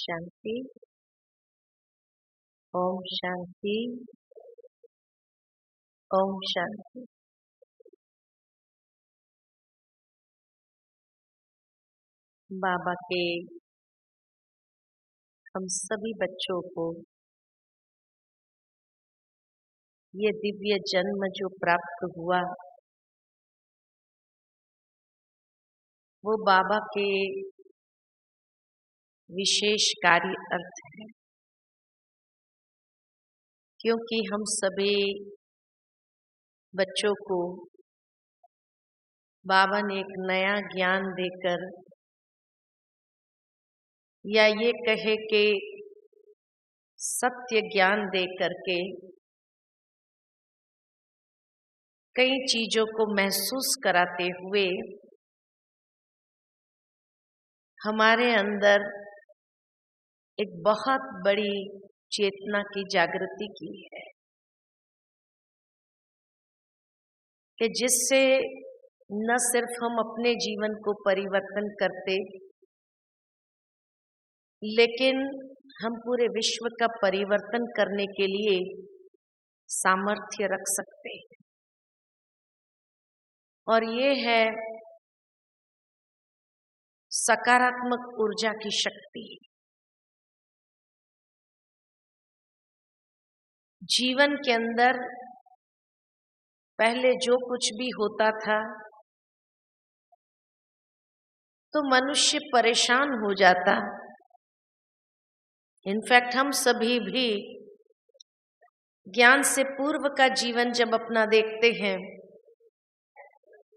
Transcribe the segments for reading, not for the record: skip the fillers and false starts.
शांति। ओम शांति। ओम शांति। बाबा के हम सभी बच्चों को ये दिव्य जन्म जो प्राप्त हुआ वो बाबा के विशेष कार्य अर्थ है, क्योंकि हम सभी बच्चों को बाबा ने एक नया ज्ञान देकर, या ये कहे कि सत्य ज्ञान दे करके कई चीजों को महसूस कराते हुए हमारे अंदर एक बहुत बड़ी चेतना की जागृति की है कि जिससे न सिर्फ हम अपने जीवन को परिवर्तन करते, लेकिन हम पूरे विश्व का परिवर्तन करने के लिए सामर्थ्य रख सकते हैं। और ये है सकारात्मक ऊर्जा की शक्ति। जीवन के अंदर पहले जो कुछ भी होता था तो मनुष्य परेशान हो जाता। इनफैक्ट हम सभी भी ज्ञान से पूर्व का जीवन जब अपना देखते हैं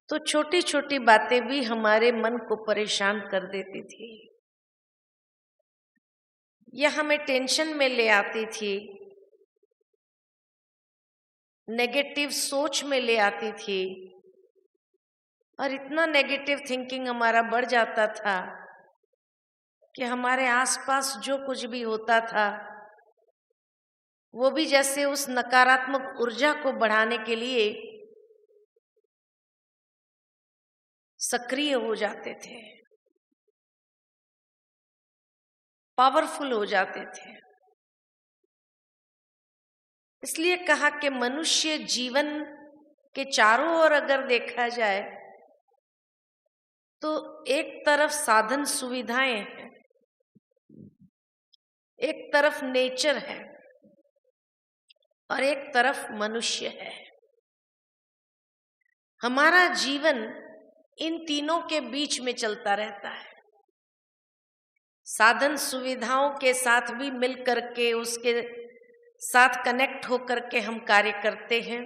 तो छोटी छोटी बातें भी हमारे मन को परेशान कर देती थी, या हमें टेंशन में ले आती थी, नेगेटिव सोच में ले आती थी, और इतना नेगेटिव थिंकिंग हमारा बढ़ जाता था कि हमारे आसपास जो कुछ भी होता था वो भी जैसे उस नकारात्मक ऊर्जा को बढ़ाने के लिए सक्रिय हो जाते थे, पावरफुल हो जाते थे। इसलिए कहा कि मनुष्य जीवन के चारों ओर अगर देखा जाए तो एक तरफ साधन सुविधाएं हैं, एक तरफ नेचर है और एक तरफ मनुष्य है। हमारा जीवन इन तीनों के बीच में चलता रहता है। साधन सुविधाओं के साथ भी मिल करके उसके साथ कनेक्ट होकर के हम कार्य करते हैं।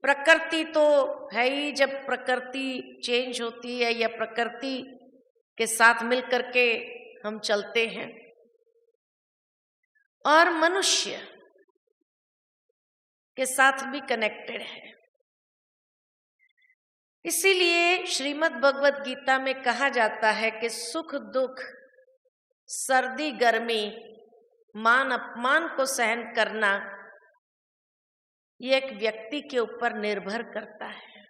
प्रकृति तो है ही, जब प्रकृति चेंज होती है या प्रकृति के साथ मिल करके हम चलते हैं, और मनुष्य के साथ भी कनेक्टेड है। इसीलिए श्रीमद् भगवत गीता में कहा जाता है कि सुख दुख, सर्दी गर्मी, मान अपमान को सहन करना ये एक व्यक्ति के ऊपर निर्भर करता है।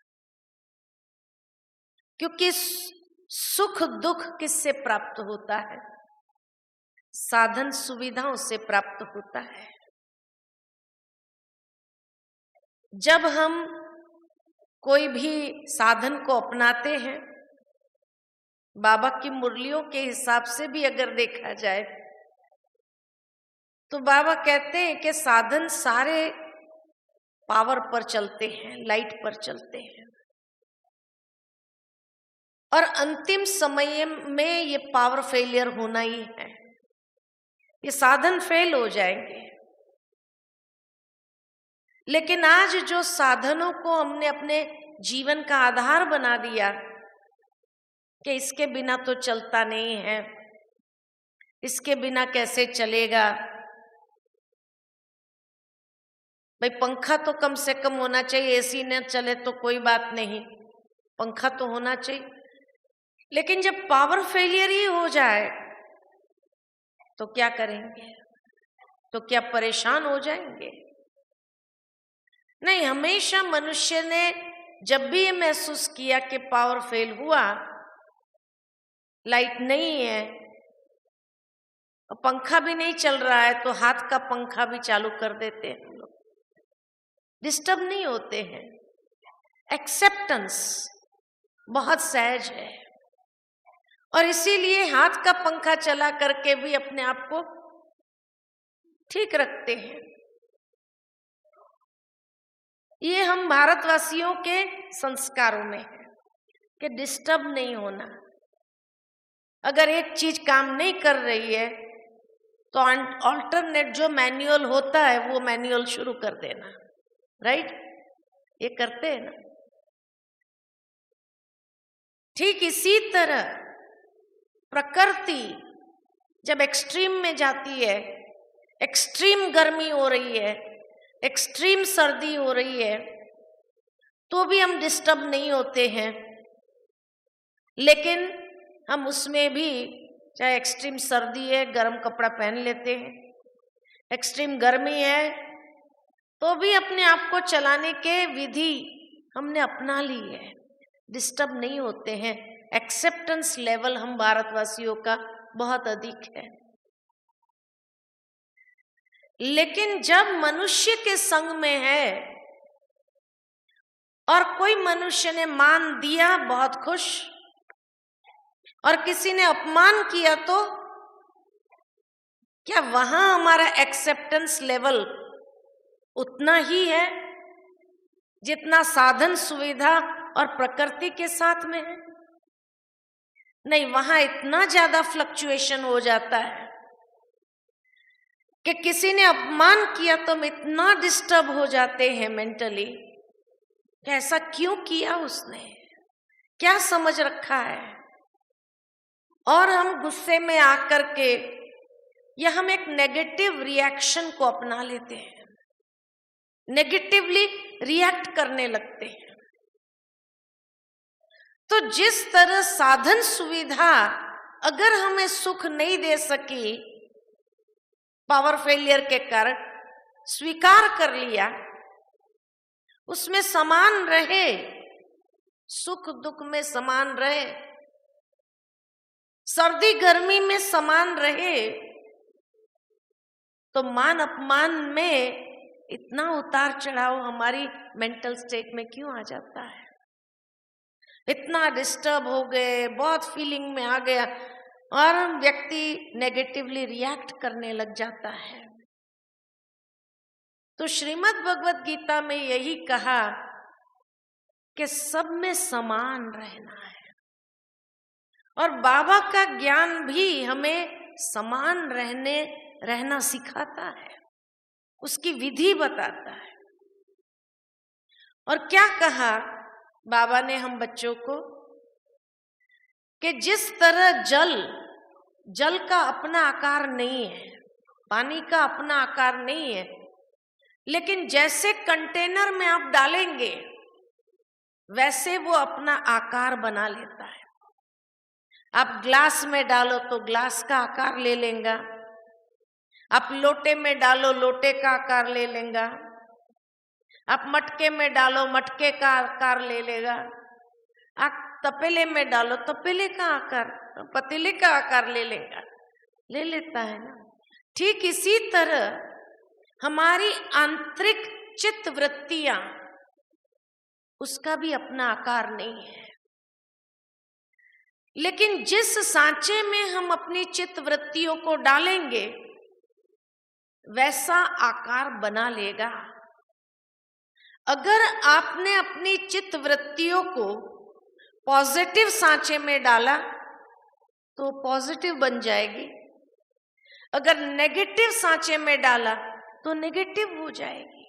क्योंकि सुख दुख किससे प्राप्त होता है? साधन सुविधाओं से प्राप्त होता है। जब हम कोई भी साधन को अपनाते हैं, बाबा की मुरलियों के हिसाब से भी अगर देखा जाए तो बाबा कहते हैं कि साधन सारे पावर पर चलते हैं, लाइट पर चलते हैं, और अंतिम समय में ये पावर फेलियर होना ही है। ये साधन फेल हो जाएंगे। लेकिन आज जो साधनों को हमने अपने जीवन का आधार बना दिया कि इसके बिना तो चलता नहीं है, इसके बिना कैसे चलेगा, भाई पंखा तो कम से कम होना चाहिए, एसी न चले तो कोई बात नहीं, पंखा तो होना चाहिए। लेकिन जब पावर फेलियर ही हो जाए तो क्या करेंगे? तो क्या परेशान हो जाएंगे? नहीं, हमेशा मनुष्य ने जब भी ये महसूस किया कि पावर फेल हुआ, लाइट नहीं है, और पंखा भी नहीं चल रहा है तो हाथ का पंखा भी चालू कर देते हैं हम लोग, डिस्टर्ब नहीं होते हैं। एक्सेप्टेंस बहुत सहज है और इसीलिए हाथ का पंखा चला करके भी अपने आप को ठीक रखते हैं। ये हम भारतवासियों के संस्कारों में है कि डिस्टर्ब नहीं होना। अगर एक चीज काम नहीं कर रही है तो ऑल्टरनेट जो मैनुअल होता है वो मैनुअल शुरू कर देना, राइट? ये करते हैं ना। ठीक इसी तरह प्रकृति जब एक्सट्रीम में जाती है, एक्सट्रीम गर्मी हो रही है, एक्सट्रीम सर्दी हो रही है, तो भी हम डिस्टर्ब नहीं होते हैं। लेकिन हम उसमें भी, चाहे एक्सट्रीम सर्दी है, गर्म कपड़ा पहन लेते हैं, एक्सट्रीम गर्मी है तो भी अपने आप को चलाने के विधि हमने अपना ली है, डिस्टर्ब नहीं होते हैं। एक्सेप्टेंस लेवल हम भारतवासियों का बहुत अधिक है। लेकिन जब मनुष्य के संग में है और कोई मनुष्य ने मान दिया बहुत खुश, और किसी ने अपमान किया तो क्या वहां हमारा एक्सेप्टेंस लेवल उतना ही है जितना साधन सुविधा और प्रकृति के साथ में है? नहीं, वहां इतना ज्यादा फ्लक्चुएशन हो जाता है कि किसी ने अपमान किया तो हम इतना डिस्टर्ब हो जाते हैं मेंटली कि ऐसा क्यों किया उसने, क्या समझ रखा है, और हम गुस्से में आकर के या हम एक नेगेटिव रिएक्शन को अपना लेते हैं, नेगेटिवली रिएक्ट करने लगते हैं। तो जिस तरह साधन सुविधा अगर हमें सुख नहीं दे सकी, पावर फेलियर के कारण स्वीकार कर लिया, उसमें समान रहे, सुख दुख में समान रहे, सर्दी गर्मी में समान रहे, तो मान अपमान में इतना उतार चढ़ाव हमारी मेंटल स्टेट में क्यों आ जाता है? इतना डिस्टर्ब हो गए, बहुत फीलिंग में आ गया और व्यक्ति नेगेटिवली रिएक्ट करने लग जाता है। तो श्रीमद् भगवत गीता में यही कहा कि सब में समान रहना है, और बाबा का ज्ञान भी हमें समान रहना सिखाता है, उसकी विधि बताता है। और क्या कहा बाबा ने हम बच्चों को कि जिस तरह जल का अपना आकार नहीं है, पानी का अपना आकार नहीं है, लेकिन जैसे कंटेनर में आप डालेंगे वैसे वो अपना आकार बना लेता है। आप ग्लास में डालो तो ग्लास का आकार ले लेगा, आप लोटे में डालो लोटे का आकार ले लेगा, आप मटके में डालो मटके का आकार ले लेगा, आप तपेले में डालो तपेले का आकार, पतीले का आकार ले लेता है ना। ठीक इसी तरह हमारी आंतरिक चित्त वृत्तियां, उसका भी अपना आकार नहीं है, लेकिन जिस सांचे में हम अपनी चित्त वृत्तियों को डालेंगे वैसा आकार बना लेगा। अगर आपने अपनी चित्त वृत्तियों को पॉजिटिव सांचे में डाला तो पॉजिटिव बन जाएगी, अगर नेगेटिव सांचे में डाला तो नेगेटिव हो जाएगी।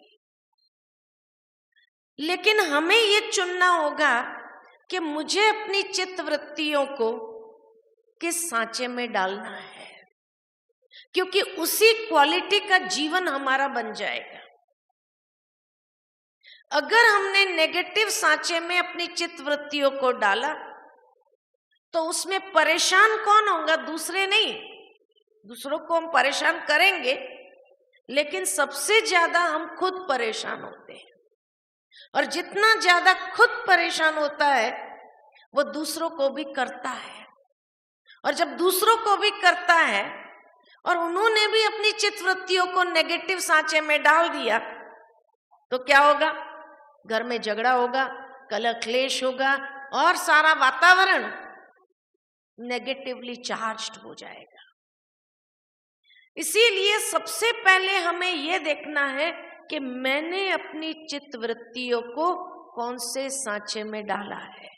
लेकिन हमें ये चुनना होगा कि मुझे अपनी चित्त वृत्तियों को किस सांचे में डालना है, क्योंकि उसी क्वालिटी का जीवन हमारा बन जाएगा। अगर हमने नेगेटिव सांचे में अपनी चित्त वृत्तियों को डाला तो उसमें परेशान कौन होगा? दूसरे नहीं, दूसरों को हम परेशान करेंगे, लेकिन सबसे ज्यादा हम खुद परेशान होते हैं, और जितना ज्यादा खुद परेशान होता है वो दूसरों को भी करता है, और जब दूसरों को भी करता है और उन्होंने भी अपनी चित्तवृत्तियों को नेगेटिव सांचे में डाल दिया, तो क्या होगा? घर में झगड़ा होगा, कलह क्लेश होगा और सारा वातावरण नेगेटिवली चार्ज्ड हो जाएगा। इसीलिए सबसे पहले हमें यह देखना है कि मैंने अपनी चित्तवृत्तियों को कौन से सांचे में डाला है।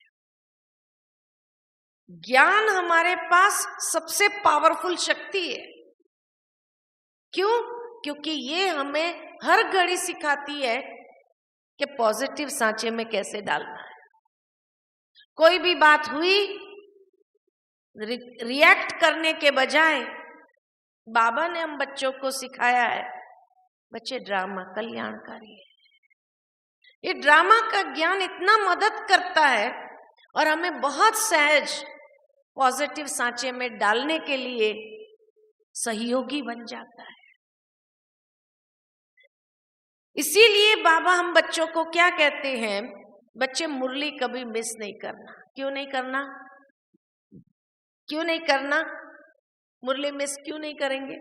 ज्ञान हमारे पास सबसे पावरफुल शक्ति है। क्यों? क्योंकि ये हमें हर घड़ी सिखाती है कि पॉजिटिव सांचे में कैसे डालना है। कोई भी बात हुई, रिएक्ट करने के बजाय बाबा ने हम बच्चों को सिखाया है, बच्चे ड्रामा कल्याणकारी है। ये ड्रामा का ज्ञान इतना मदद करता है और हमें बहुत सहज पॉजिटिव सांचे में डालने के लिए सहयोगी बन जाता है। इसीलिए बाबा हम बच्चों को क्या कहते हैं? बच्चे मुरली कभी मिस नहीं करना। क्यों नहीं करना? क्यों नहीं करना? मुरली मिस क्यों नहीं करेंगे?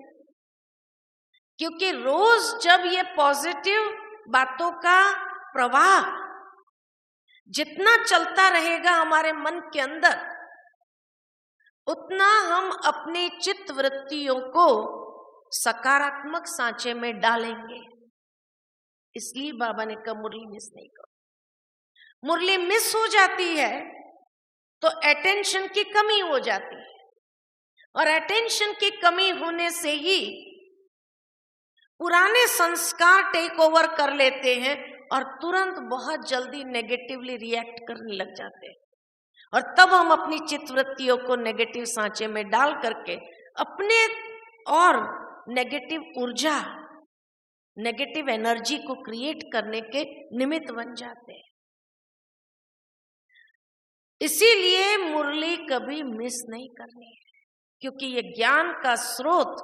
क्योंकि रोज जब ये पॉजिटिव बातों का प्रवाह जितना चलता रहेगा हमारे मन के अंदर, उतना हम अपनी चित्त वृत्तियों को सकारात्मक सांचे में डालेंगे। इसलिए बाबा ने कहा मुरली मिस नहीं करो। मुरली मिस हो जाती है तो अटेंशन की कमी हो जाती है, और अटेंशन की कमी होने से ही पुराने संस्कार टेक ओवर कर लेते हैं और तुरंत बहुत जल्दी नेगेटिवली रिएक्ट करने लग जाते हैं। और तब हम अपनी चित्तवृत्तियों को नेगेटिव सांचे में डाल करके अपने और नेगेटिव ऊर्जा, नेगेटिव एनर्जी को क्रिएट करने के निमित्त बन जाते हैं। इसीलिए मुरली कभी मिस नहीं करनी है, क्योंकि ये ज्ञान का स्रोत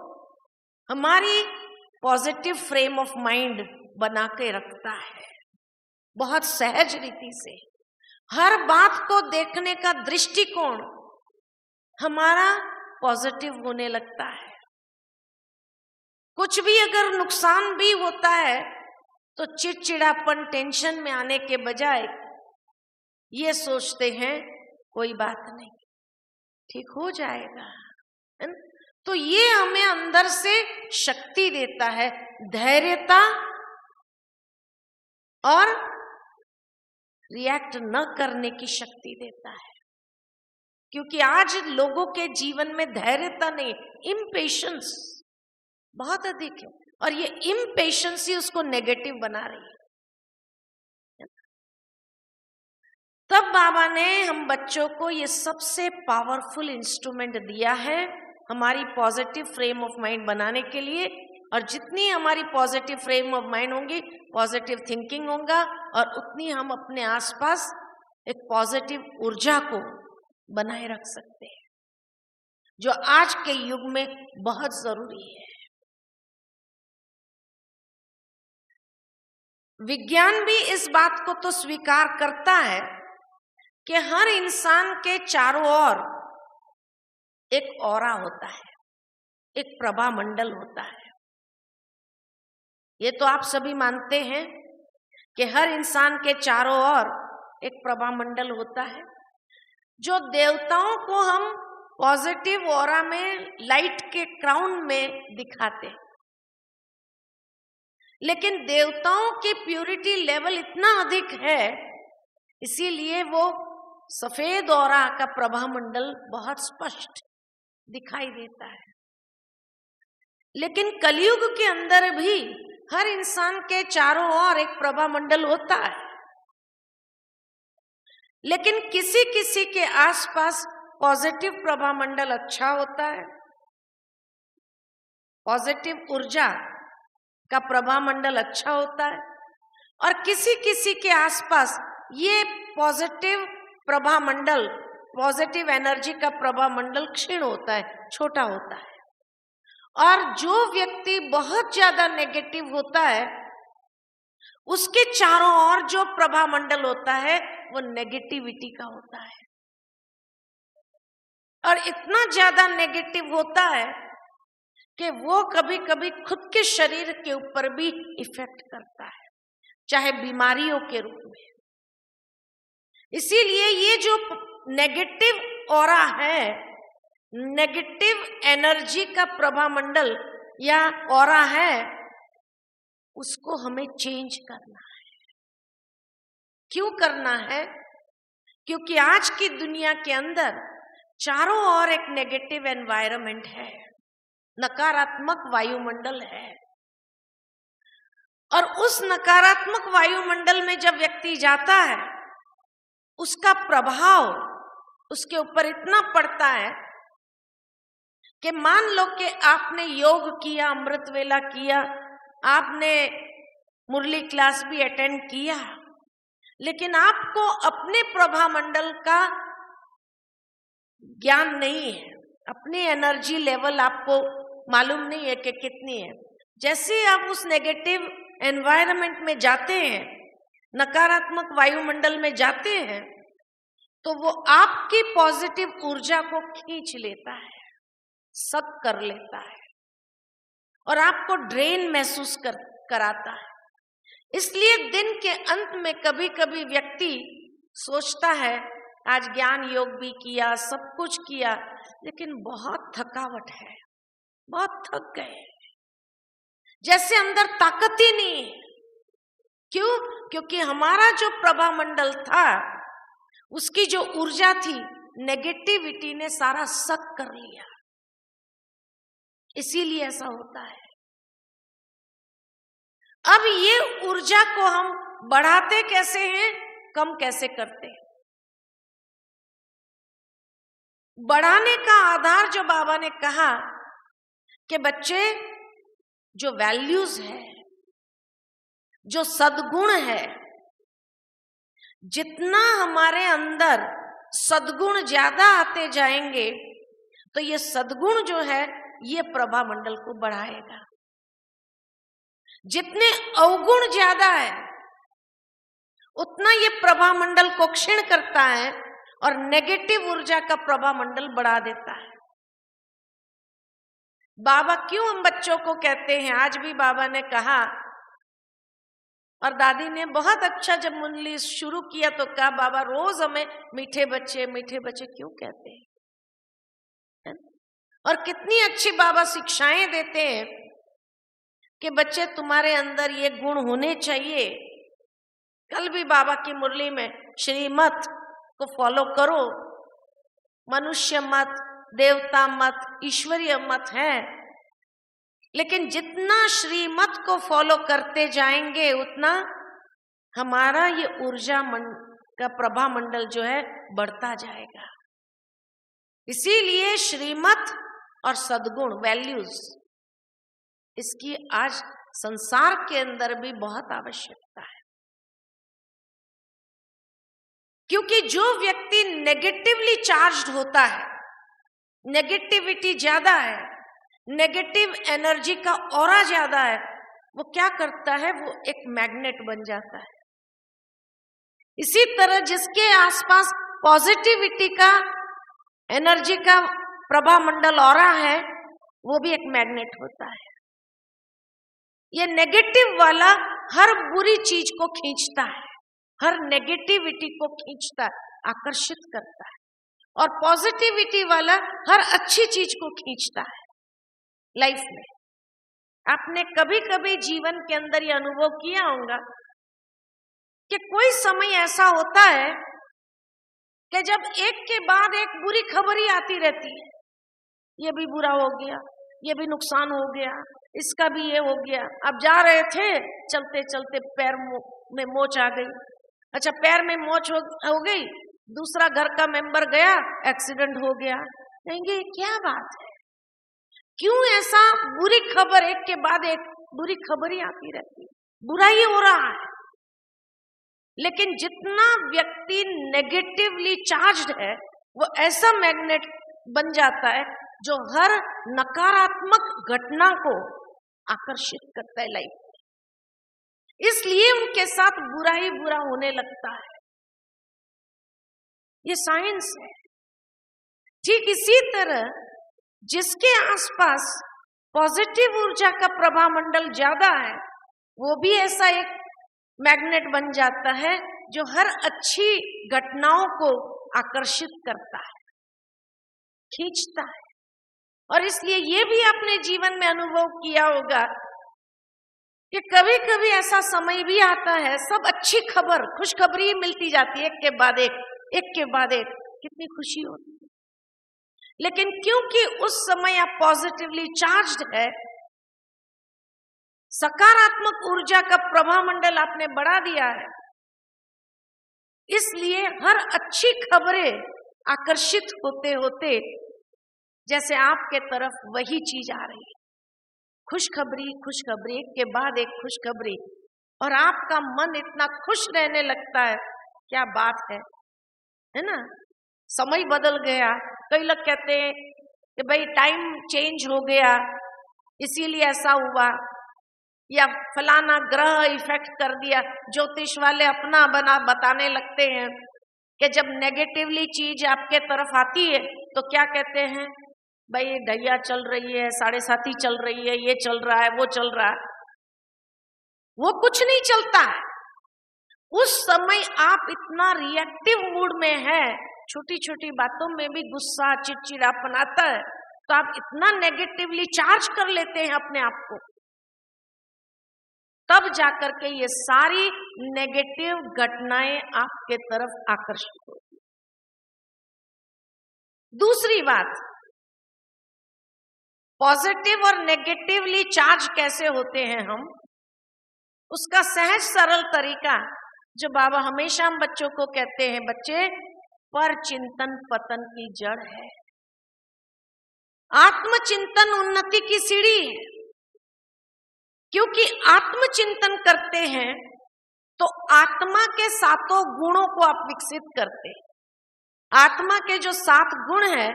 हमारी पॉजिटिव फ्रेम ऑफ माइंड बना के रखता है। बहुत सहज रीति से हर बात को देखने का दृष्टिकोण हमारा पॉजिटिव होने लगता है। कुछ भी अगर नुकसान भी होता है तो चिड़चिड़ापन, टेंशन में आने के बजाय ये सोचते हैं कोई बात नहीं, ठीक हो जाएगा। तो ये हमें अंदर से शक्ति देता है, धैर्यता और रिएक्ट न करने की शक्ति देता है। क्योंकि आज लोगों के जीवन में धैर्यता नहीं, इम्पेशंस बहुत अधिक है, और ये इम्पेशंस ही उसको नेगेटिव बना रही है। तब बाबा ने हम बच्चों को ये सबसे पावरफुल इंस्ट्रूमेंट दिया है हमारी पॉजिटिव फ्रेम ऑफ माइंड बनाने के लिए। और जितनी हमारी पॉजिटिव फ्रेम ऑफ माइंड होंगी, पॉजिटिव थिंकिंग होगा, और उतनी हम अपने आसपास एक पॉजिटिव ऊर्जा को बनाए रख सकते हैं, जो आज के युग में बहुत जरूरी है। विज्ञान भी इस बात को तो स्वीकार करता है कि हर इंसान के चारों ओर एक ऑरा होता है, एक प्रभा मंडल होता है। ये तो आप सभी मानते हैं कि हर इंसान के चारों ओर एक प्रभा मंडल होता है, जो देवताओं को हम पॉजिटिव ऑरा में लाइट के क्राउन में दिखाते हैं। लेकिन देवताओं की प्यूरिटी लेवल इतना अधिक है, इसीलिए वो सफेद ऑरा का प्रभा मंडल बहुत स्पष्ट दिखाई देता है। लेकिन कलयुग के अंदर भी हर इंसान के चारों ओर एक प्रभा मंडल होता है, लेकिन किसी किसी के आसपास पॉजिटिव प्रभा मंडल अच्छा होता है, पॉजिटिव ऊर्जा का प्रभा मंडल अच्छा होता है, और किसी किसी के आसपास ये पॉजिटिव प्रभा मंडल, पॉजिटिव एनर्जी का प्रभा मंडल क्षीण होता है, छोटा होता है। और जो व्यक्ति बहुत ज्यादा नेगेटिव होता है, उसके चारों ओर जो प्रभा मंडल होता है वो नेगेटिविटी का होता है, और इतना ज्यादा नेगेटिव होता है कि वो कभी कभी खुद के शरीर के ऊपर भी इफेक्ट करता है, चाहे बीमारियों के रूप में। इसीलिए ये जो नेगेटिव ऑरा है, नेगेटिव एनर्जी का प्रभामंडल या ऑरा है, उसको हमें चेंज करना है। क्यों करना है? क्योंकि आज की दुनिया के अंदर चारों ओर एक नेगेटिव एनवायरनमेंट है, नकारात्मक वायुमंडल है। और उस नकारात्मक वायुमंडल में जब व्यक्ति जाता है, उसका प्रभाव उसके ऊपर इतना पड़ता है कि मान लो कि आपने योग किया, अमृत वेला किया, आपने मुरली क्लास भी अटेंड किया, लेकिन आपको अपने प्रभामंडल का ज्ञान नहीं है, अपनी एनर्जी लेवल आपको मालूम नहीं है कि कितनी है। जैसे आप उस नेगेटिव एनवायरनमेंट में जाते हैं, नकारात्मक वायुमंडल में जाते हैं, तो वो आपकी पॉजिटिव ऊर्जा को खींच लेता है, सक कर लेता है और आपको ड्रेन महसूस कराता है। इसलिए दिन के अंत में कभी कभी व्यक्ति सोचता है आज ज्ञान योग भी किया, सब कुछ किया, लेकिन बहुत थकावट है, बहुत थक गए, जैसे अंदर ताकत ही नहीं है। क्यों? क्योंकि हमारा जो प्रभामंडल था, उसकी जो ऊर्जा थी, नेगेटिविटी ने सारा सक कर लिया। इसीलिए ऐसा होता है। अब ये ऊर्जा को हम बढ़ाते कैसे हैं, कम कैसे करते हैं? बढ़ाने का आधार जो बाबा ने कहा कि बच्चे, जो वैल्यूज है, जो सद्गुण है, जितना हमारे अंदर सद्गुण ज्यादा आते जाएंगे, तो ये सद्गुण जो है ये प्रभामंडल को बढ़ाएगा। जितने अवगुण ज्यादा है, उतना ये प्रभामंडल को क्षीण करता है और नेगेटिव ऊर्जा का प्रभामंडल बढ़ा देता है। बाबा क्यों हम बच्चों को कहते हैं, आज भी बाबा ने कहा और दादी ने बहुत अच्छा जब मुरली शुरू किया तो कहा, बाबा रोज हमें मीठे बच्चे क्यों कहते हैं? और कितनी अच्छी बाबा शिक्षाएं देते हैं कि बच्चे तुम्हारे अंदर ये गुण होने चाहिए। कल भी बाबा की मुरली में श्रीमत को फॉलो करो, मनुष्य मत, देवता मत, ईश्वरीय मत है, लेकिन जितना श्रीमत को फॉलो करते जाएंगे उतना हमारा ये ऊर्जा का प्रभामंडल जो है बढ़ता जाएगा। इसीलिए श्रीमत और सद्गुण, वैल्यूज, इसकी आज संसार के अंदर भी बहुत आवश्यकता है। क्योंकि जो व्यक्ति नेगेटिवली चार्ज्ड होता है, नेगेटिविटी ज्यादा है, नेगेटिव एनर्जी का ऑरा ज्यादा है, वो क्या करता है, वो एक मैग्नेट बन जाता है। इसी तरह जिसके आसपास पॉजिटिविटी का, एनर्जी का प्रभामंडल ऑरा है, वो भी एक मैग्नेट होता है। ये नेगेटिव वाला हर बुरी चीज को खींचता है, हर नेगेटिविटी को खींचता है, आकर्षित करता है, और पॉजिटिविटी वाला हर अच्छी चीज को खींचता है। लाइफ में आपने कभी कभी जीवन के अंदर ये अनुभव किया होगा कि कोई समय ऐसा होता है कि जब एक के बाद एक बुरी खबर ही आती रहती है, ये भी बुरा हो गया, ये भी नुकसान हो गया, इसका भी ये हो गया। अब जा रहे थे, चलते चलते पैर में मोच आ गई। अच्छा, पैर में मोच हो गई, दूसरा घर का मेंबर गया, एक्सीडेंट हो गया। कहेंगे क्या बात है, क्यों ऐसा बुरी खबर एक के बाद एक बुरी खबर ही आती रहती है, बुरा ही हो रहा है। लेकिन जितना व्यक्ति नेगेटिवली चार्ज्ड है, वो ऐसा मैग्नेट बन जाता है जो हर नकारात्मक घटना को आकर्षित करता है लाइफ में। इसलिए उनके साथ बुरा ही बुरा होने लगता है। ये साइंस है। ठीक इसी तरह जिसके आसपास पॉजिटिव ऊर्जा का प्रभा मंडल ज्यादा है, वो भी ऐसा एक मैग्नेट बन जाता है जो हर अच्छी घटनाओं को आकर्षित करता है, खींचता है। और इसलिए ये भी आपने जीवन में अनुभव किया होगा कि कभी कभी ऐसा समय भी आता है, सब अच्छी खबर, खुशखबरी मिलती जाती है, एक के बाद एक के बाद एक, कितनी खुशी होती है। लेकिन क्योंकि उस समय आप पॉजिटिवली चार्ज्ड है, सकारात्मक ऊर्जा का प्रभा मंडल आपने बढ़ा दिया है, इसलिए हर अच्छी खबरें आकर्षित होते होते जैसे आपके तरफ वही चीज आ रही है, खुशखबरी खुशखबरी, एक के बाद एक खुशखबरी, और आपका मन इतना खुश रहने लगता है, क्या बात है ना। समय बदल गया, कई लोग कहते हैं कि भाई टाइम चेंज हो गया इसीलिए ऐसा हुआ, या फलाना ग्रह इफेक्ट कर दिया। ज्योतिष वाले अपना बना बताने लगते हैं कि जब नेगेटिवली चीज आपके तरफ आती है तो क्या कहते हैं, भाई ढैया चल रही है, 7.5 चल रही है, ये चल रहा है, वो चल रहा है। वो कुछ नहीं चलता है, उस समय आप इतना रिएक्टिव मूड में है, छोटी छोटी बातों में भी गुस्सा चिड़चिड़ापन आता है, तो आप इतना नेगेटिवली चार्ज कर लेते हैं अपने आप को, तब जाकर के ये सारी नेगेटिव घटनाएं आपके तरफ आकर्षित होती। दूसरी बात, पॉजिटिव और नेगेटिवली चार्ज कैसे होते हैं हम, उसका सहज सरल तरीका जो बाबा हमेशा हम बच्चों को कहते हैं, बच्चे पर चिंतन पतन की जड़ है, आत्मचिंतन उन्नति की सीढ़ी है। क्योंकि आत्मचिंतन करते हैं तो आत्मा के 7 गुणों को आप विकसित करते हैं, आत्मा के जो 7 गुण है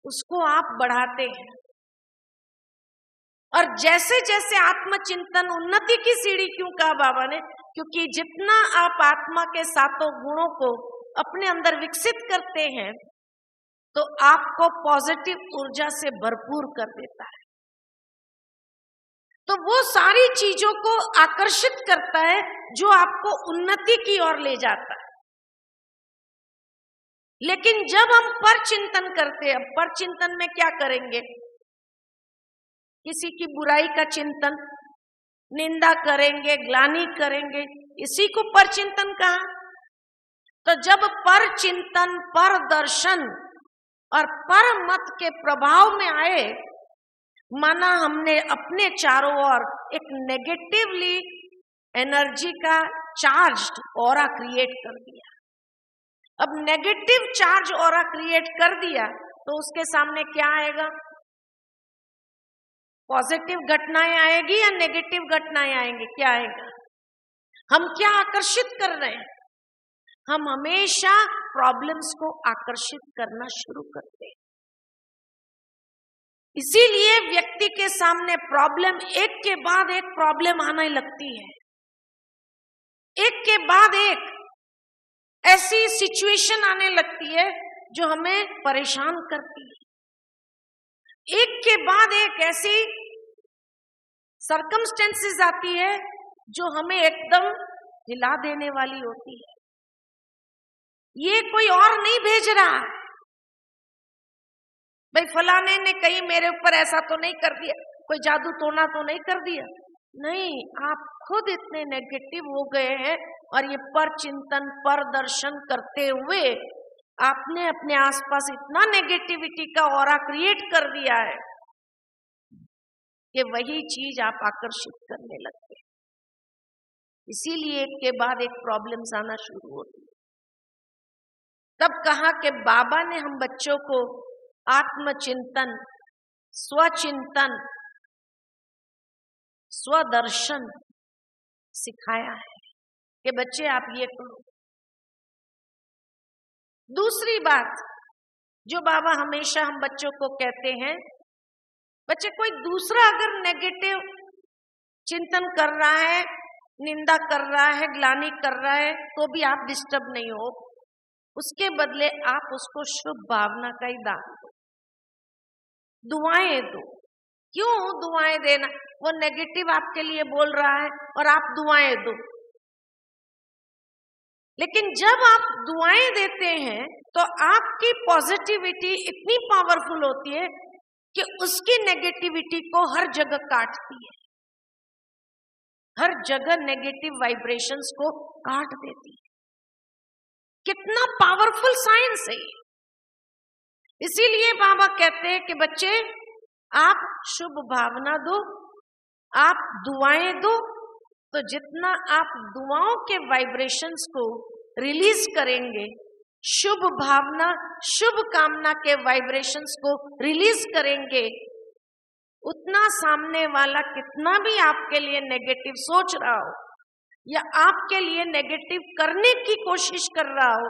उसको आप बढ़ाते हैं। और जैसे जैसे आत्मचिंतन उन्नति की सीढ़ी, क्यों कहा बाबा ने, क्योंकि जितना आप आत्मा के 7 गुणों को अपने अंदर विकसित करते हैं तो आपको पॉजिटिव ऊर्जा से भरपूर कर देता है, तो वो सारी चीजों को आकर्षित करता है जो आपको उन्नति की ओर ले जाता है। लेकिन जब हम पर चिंतन करते हैं, पर चिंतन में क्या करेंगे, किसी की बुराई का चिंतन, निंदा करेंगे, ग्लानि करेंगे, इसी को पर चिंतन कहा। तो जब पर चिंतन, पर दर्शन और पर मत के प्रभाव में आए, माना हमने अपने चारों ओर एक नेगेटिवली एनर्जी का चार्ज्ड ऑरा क्रिएट कर दिया। अब नेगेटिव चार्ज ऑरा क्रिएट कर दिया तो उसके सामने क्या आएगा, पॉजिटिव घटनाएं आएगी या नेगेटिव घटनाएं आएंगी, क्या आएगा। हम क्या आकर्षित कर रहे हैं, हम हमेशा प्रॉब्लम्स को आकर्षित करना शुरू करते हैं। इसीलिए व्यक्ति के सामने प्रॉब्लम, एक के बाद एक प्रॉब्लम आने लगती है, एक के बाद एक ऐसी सिचुएशन आने लगती है जो हमें परेशान करती है, एक के बाद एक ऐसी सर्कमस्टेंसेस आती है जो हमें एकदम हिला देने वाली होती है। ये कोई और नहीं भेज रहा है, भाई फलाने ने कहीं मेरे ऊपर ऐसा तो नहीं कर दिया, कोई जादू टोना तो नहीं कर दिया, नहीं, आप खुद इतने नेगेटिव हो गए हैं और ये पर चिंतन, पर दर्शन करते हुए आपने अपने आसपास इतना नेगेटिविटी का ऑरा क्रिएट कर दिया है कि वही चीज आप आकर्षित करने लगते हैं। इसीलिए एक के बाद एक प्रॉब्लम्स आना शुरू होती है। तब कहा कि बाबा ने हम बच्चों को आत्मचिंतन, स्वचिंतन, स्वदर्शन सिखाया है कि बच्चे आप ये करो। दूसरी बात जो बाबा हमेशा हम बच्चों को कहते हैं, बच्चे कोई दूसरा अगर नेगेटिव चिंतन कर रहा है, निंदा कर रहा है, ग्लानि कर रहा है, तो भी आप डिस्टर्ब नहीं हो, उसके बदले आप उसको शुभ भावना का ही दान दो, दुआएं दो क्यों दुआएं देना? वो नेगेटिव आपके लिए बोल रहा है और आप दुआएं दो। लेकिन जब आप दुआएं देते हैं तो आपकी पॉजिटिविटी इतनी पावरफुल होती है कि उसकी नेगेटिविटी को हर जगह काटती है, हर जगह नेगेटिव वाइब्रेशंस को काट देती है। कितना पावरफुल साइंस है। इसीलिए बाबा कहते हैं कि बच्चे आप शुभ भावना दो, आप दुआएं दो, तो जितना आप दुआओं के वाइब्रेशंस को रिलीज करेंगे, शुभ भावना शुभ कामना के वाइब्रेशंस को रिलीज करेंगे, उतना सामने वाला कितना भी आपके लिए नेगेटिव सोच रहा हो या आपके लिए नेगेटिव करने की कोशिश कर रहा हो,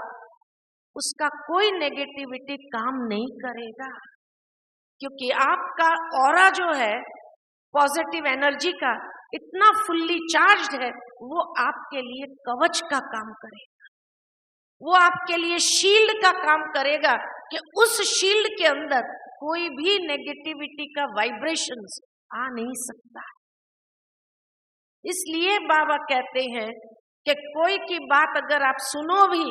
उसका कोई नेगेटिविटी काम नहीं करेगा। क्योंकि आपका ऑरा जो है पॉजिटिव एनर्जी का इतना फुल्ली चार्ज्ड है, वो आपके लिए कवच का काम करेगा, वो आपके लिए शील्ड का काम करेगा कि उस शील्ड के अंदर कोई भी नेगेटिविटी का वाइब्रेशंस आ नहीं सकता। इसलिए बाबा कहते हैं कि कोई की बात अगर आप सुनो भी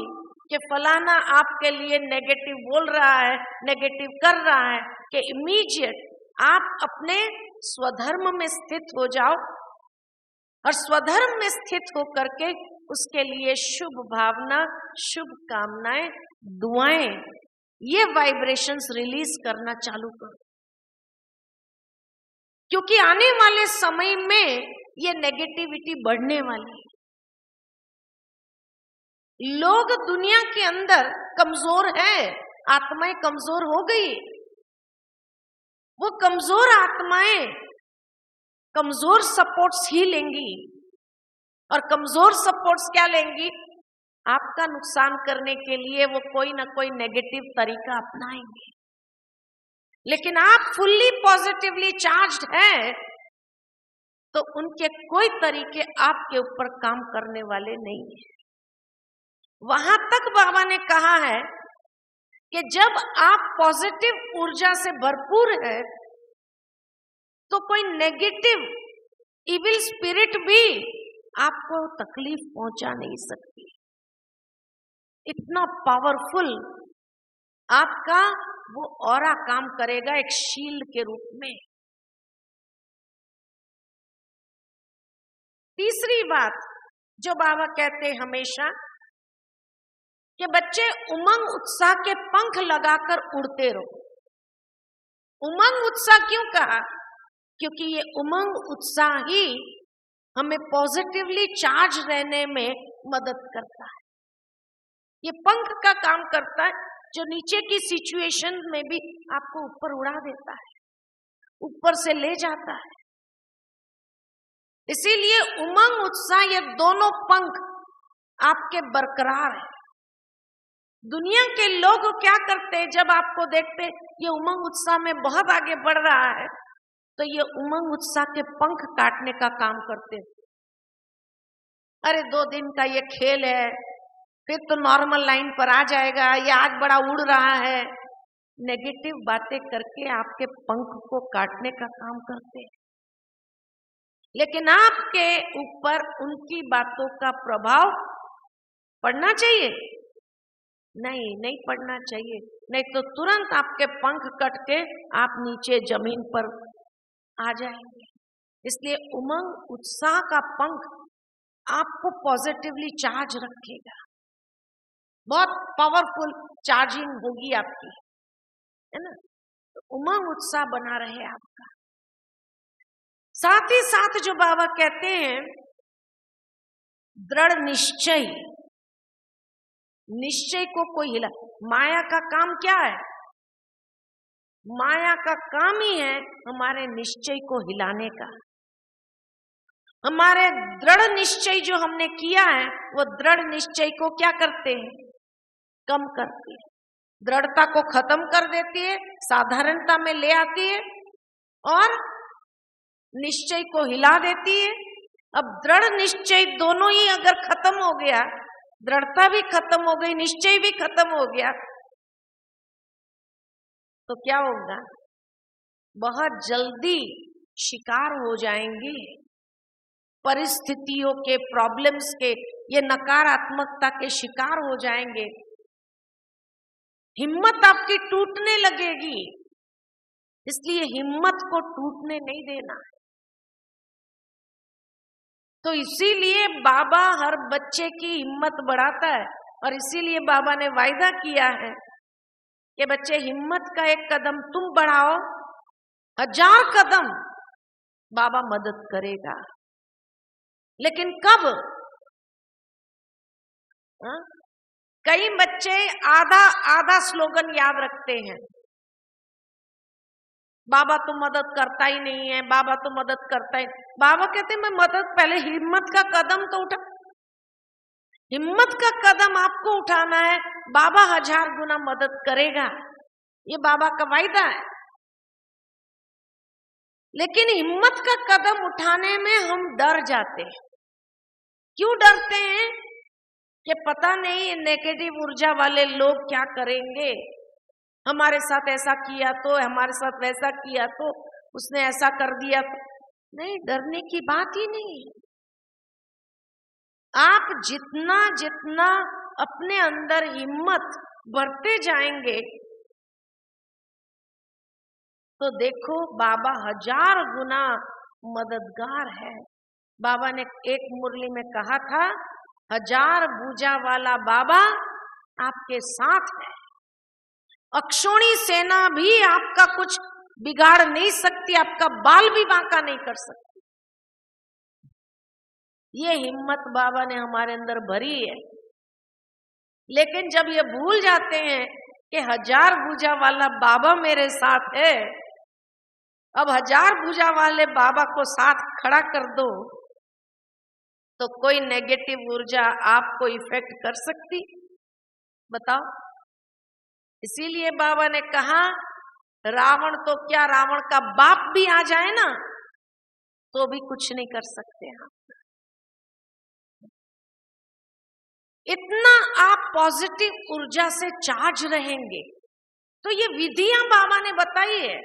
कि फलाना आपके लिए नेगेटिव बोल रहा है, नेगेटिव कर रहा है, कि इमीडिएट आप अपने स्वधर्म में स्थित हो जाओ और स्वधर्म में स्थित होकर के उसके लिए शुभ भावना, शुभ कामनाएं, दुआएं, ये वाइब्रेशंस रिलीज करना चालू करो। क्योंकि आने वाले समय में ये नेगेटिविटी बढ़ने वाली है। लोग दुनिया के अंदर कमजोर है, आत्माएं कमजोर हो गई। वो कमजोर आत्माएं कमजोर सपोर्ट्स ही लेंगी, और कमजोर सपोर्ट्स क्या लेंगी? आपका नुकसान करने के लिए वो कोई ना कोई नेगेटिव तरीका अपनाएंगे। लेकिन आप फुल्ली पॉजिटिवली चार्ज्ड हैं तो उनके कोई तरीके आपके ऊपर काम करने वाले नहीं है। वहां तक बाबा ने कहा है कि जब आप पॉजिटिव ऊर्जा से भरपूर है तो कोई नेगेटिव इविल स्पिरिट भी आपको तकलीफ पहुंचा नहीं सकती। इतना पावरफुल आपका वो ऑरा काम करेगा एक शील्ड के रूप में। तीसरी बात जो बाबा कहते हैं हमेशा कि बच्चे उमंग उत्साह के पंख लगाकर उड़ते रहो। उमंग उत्साह क्यों कहा? क्योंकि ये उमंग उत्साह ही हमें पॉजिटिवली चार्ज रहने में मदद करता है। ये पंख का काम करता है जो नीचे की सिचुएशन में भी आपको ऊपर उड़ा देता है, ऊपर से ले जाता है। इसीलिए उमंग उत्साह ये दोनों पंख आपके बरकरार है। दुनिया के लोग क्या करते हैं, जब आपको देखते ये उमंग उत्साह में बहुत आगे बढ़ रहा है तो ये उमंग उत्साह के पंख काटने का काम करते हैं। अरे 2 दिन का ये खेल है, फिर तो नॉर्मल लाइन पर आ जाएगा, ये आज बड़ा उड़ रहा है। नेगेटिव बातें करके आपके पंख को काटने का काम करते हैं। लेकिन आपके ऊपर उनकी बातों का प्रभाव पड़ना चाहिए? नहीं पड़ना चाहिए, नहीं तो तुरंत आपके पंख कट के आप नीचे जमीन पर आ जाएंगे। इसलिए उमंग उत्साह का पंख आपको पॉजिटिवली चार्ज रखेगा, बहुत पावरफुल चार्जिंग होगी आपकी, है ना। तो उमंग उत्साह बना रहे आपका। साथ ही साथ जो बाबा कहते हैं दृढ़ निश्चय, निश्चय को कोई हिला। माया का काम क्या है? माया का काम ही है हमारे निश्चय को हिलाने का। हमारे दृढ़ निश्चय जो हमने किया है वो दृढ़ निश्चय को क्या करते हैं? कम करती है, दृढ़ता को खत्म कर देती है, साधारणता में ले आती है और निश्चय को हिला देती है। अब दृढ़ निश्चय दोनों ही अगर खत्म हो गया, दृढ़ता भी खत्म हो गई, निश्चय भी खत्म हो गया, तो क्या होगा? बहुत जल्दी शिकार हो जाएंगे परिस्थितियों के, प्रॉब्लम्स के, ये नकारात्मकता के शिकार हो जाएंगे। हिम्मत आपकी टूटने लगेगी, इसलिए हिम्मत को टूटने नहीं देना। तो इसीलिए बाबा हर बच्चे की हिम्मत बढ़ाता है, और इसीलिए बाबा ने वायदा किया है कि बच्चे हिम्मत का एक कदम तुम बढ़ाओ, 1000 कदम बाबा मदद करेगा। लेकिन कब? कई बच्चे आधा स्लोगन याद रखते हैं, बाबा तो मदद करता ही नहीं है, बाबा तो मदद करता ही। बाबा कहते हैं मैं मदद, पहले हिम्मत का कदम तो उठा। हिम्मत का कदम आपको उठाना है, बाबा 1000 गुना मदद करेगा, ये बाबा का वायदा है। लेकिन हिम्मत का कदम उठाने में हम डर जाते हैं। क्यों डरते हैं? कि पता नहीं नेगेटिव ऊर्जा वाले लोग क्या करेंगे, हमारे साथ ऐसा किया तो, हमारे साथ वैसा किया तो, उसने ऐसा कर दिया तो। नहीं, डरने की बात ही नहीं है। आप जितना जितना अपने अंदर हिम्मत बढ़ते जाएंगे, तो देखो बाबा 1000 गुना मददगार है। बाबा ने एक मुरली में कहा था, 1000 भुजा वाला बाबा आपके साथ है। अक्षोणी सेना भी आपका कुछ बिगाड़ नहीं सकती, आपका बाल भी बांका नहीं कर सकती। ये हिम्मत बाबा ने हमारे अंदर भरी है। लेकिन जब ये भूल जाते हैं कि 1000 भुजा वाला बाबा मेरे साथ है, अब 1000 भुजा वाले बाबा को साथ खड़ा कर दो, तो कोई नेगेटिव ऊर्जा आपको इफेक्ट कर सकती? बताओ। इसीलिए बाबा ने कहा, रावण तो क्या, रावण का बाप भी आ जाए ना तो भी कुछ नहीं कर सकते हम। इतना आप पॉजिटिव ऊर्जा से चार्ज रहेंगे। तो ये विधियां बाबा ने बताई है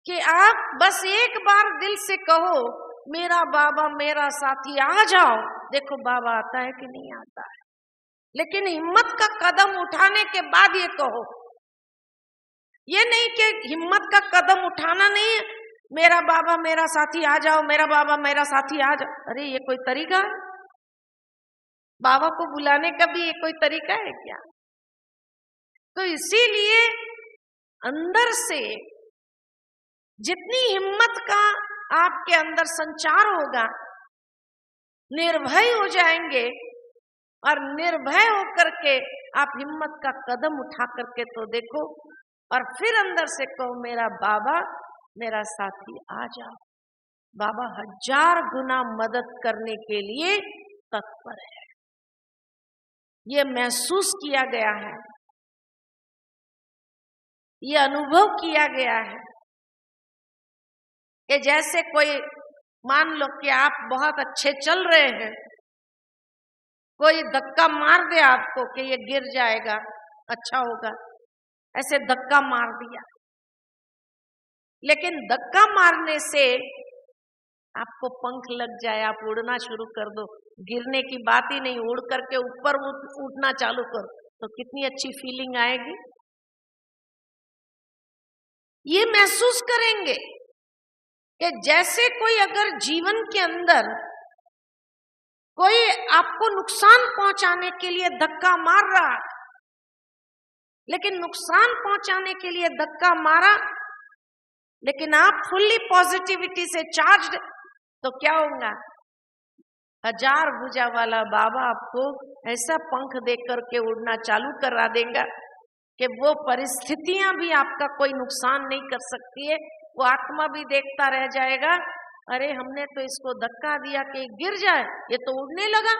कि आप बस एक बार दिल से कहो, मेरा बाबा मेरा साथी, आ जाओ। देखो बाबा आता है कि नहीं आता है। लेकिन हिम्मत का कदम उठाने के बाद ये कहो, ये नहीं कि हिम्मत का कदम उठाना नहीं है, मेरा बाबा मेरा साथी आ जाओ, मेरा बाबा मेरा साथी आ जाओ। अरे ये कोई तरीका है? बाबा को बुलाने का भी ये कोई तरीका है क्या? तो इसीलिए अंदर से जितनी हिम्मत का आपके अंदर संचार होगा, निर्भय हो जाएंगे, और निर्भय होकर के आप हिम्मत का कदम उठा करके तो देखो, और फिर अंदर से कहो, मेरा बाबा मेरा साथी आ जाओ। बाबा 1000 गुना मदद करने के लिए तत्पर है। ये महसूस किया गया है, ये अनुभव किया गया है कि जैसे कोई, मान लो कि आप बहुत अच्छे चल रहे हैं, कोई धक्का मार दे आपको कि ये गिर जाएगा, अच्छा होगा, ऐसे धक्का मार दिया। लेकिन धक्का मारने से आपको पंख लग जाए, आप उड़ना शुरू कर दो, गिरने की बात ही नहीं, उड़ करके ऊपर उठना चालू करो, तो कितनी अच्छी फीलिंग आएगी। ये महसूस करेंगे कि जैसे कोई अगर जीवन के अंदर कोई आपको नुकसान पहुंचाने के लिए धक्का मार रहा, लेकिन नुकसान पहुंचाने के लिए धक्का मारा, लेकिन आप फुल्ली पॉजिटिविटी से चार्ज्ड, तो क्या होगा? 1000 भुजा वाला बाबा आपको ऐसा पंख दे करके उड़ना चालू करा देगा कि वो परिस्थितियां भी आपका कोई नुकसान नहीं कर सकती है। वो आत्मा भी देखता रह जाएगा, अरे हमने तो इसको धक्का दिया कि गिर जाए, ये तो उड़ने लगा।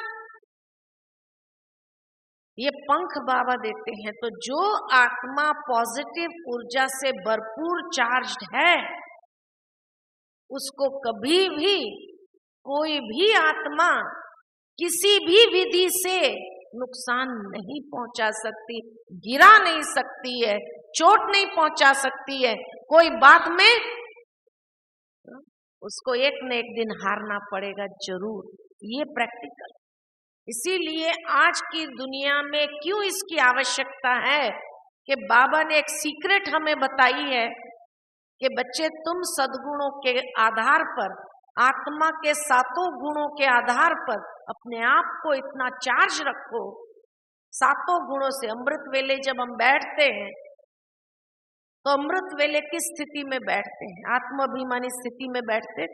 ये पंख बाबा देते हैं। तो जो आत्मा पॉजिटिव ऊर्जा से भरपूर चार्ज्ड है, उसको कभी भी कोई भी आत्मा किसी भी विधि से नुकसान नहीं पहुंचा सकती, गिरा नहीं सकती है, चोट नहीं पहुंचा सकती है। कोई बात में उसको एक न एक दिन हारना पड़ेगा जरूर, ये प्रैक्टिकल। इसीलिए आज की दुनिया में क्यों इसकी आवश्यकता है कि बाबा ने एक सीक्रेट हमें बताई है कि बच्चे तुम सद्गुणों के आधार पर, आत्मा के सातों गुणों के आधार पर अपने आप को इतना चार्ज रखो। सातों गुणों से अमृत वेले जब हम बैठते हैं तो अमृत वेले किस स्थिति में बैठते हैं? आत्माभिमानी स्थिति में बैठते।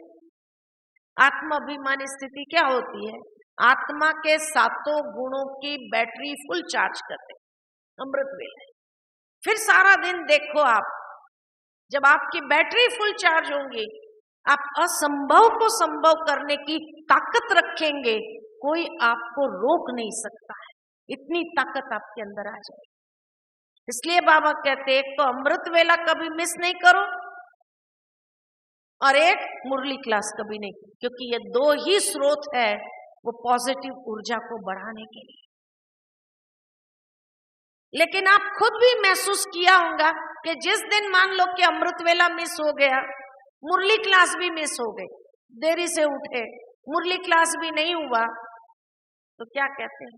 आत्माभिमानी स्थिति क्या होती है? आत्मा के सातों गुणों की बैटरी फुल चार्ज करते अमृत वेले। फिर सारा दिन देखो आप, जब आपकी बैटरी फुल चार्ज होंगी, आप असंभव को संभव करने की ताकत रखेंगे, कोई आपको रोक नहीं सकता है। इतनी ताकत आपके अंदर आ जाए। इसलिए बाबा कहते हैं, एक तो अमृत वेला कभी मिस नहीं करो और एक मुरली क्लास कभी नहीं, क्योंकि ये दो ही स्रोत है वो पॉजिटिव ऊर्जा को बढ़ाने के लिए। लेकिन आप खुद भी महसूस किया होगा कि जिस दिन मान लो कि अमृत वेला मिस हो गया, मुरली क्लास भी मिस हो गई, देरी से उठे, मुरली क्लास भी नहीं हुआ, तो क्या कहते हैं?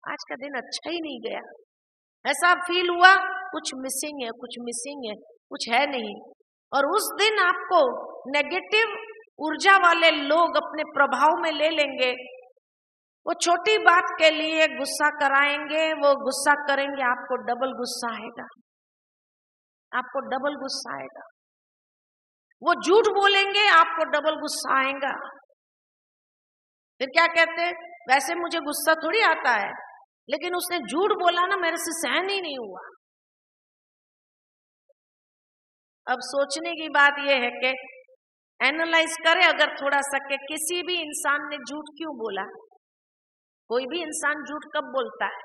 आज का दिन अच्छा ही नहीं गया। ऐसा फील हुआ कुछ मिसिंग है, कुछ मिसिंग है, कुछ है नहीं। और उस दिन आपको नेगेटिव ऊर्जा वाले लोग अपने प्रभाव में ले लेंगे। वो छोटी बात के लिए गुस्सा कराएंगे, वो गुस्सा करेंगे, आपको डबल गुस्सा आएगा, आपको डबल गुस्सा आएगा। वो झूठ बोलेंगे, आपको डबल गुस्सा आएगा। फिर क्या कहते हैं? वैसे मुझे गुस्सा थोड़ी आता है, लेकिन उसने झूठ बोला ना, मेरे से सहन ही नहीं हुआ। अब सोचने की बात यह है कि एनालाइज करें अगर थोड़ा सा कि किसी भी इंसान ने झूठ क्यों बोला। कोई भी इंसान झूठ कब बोलता है?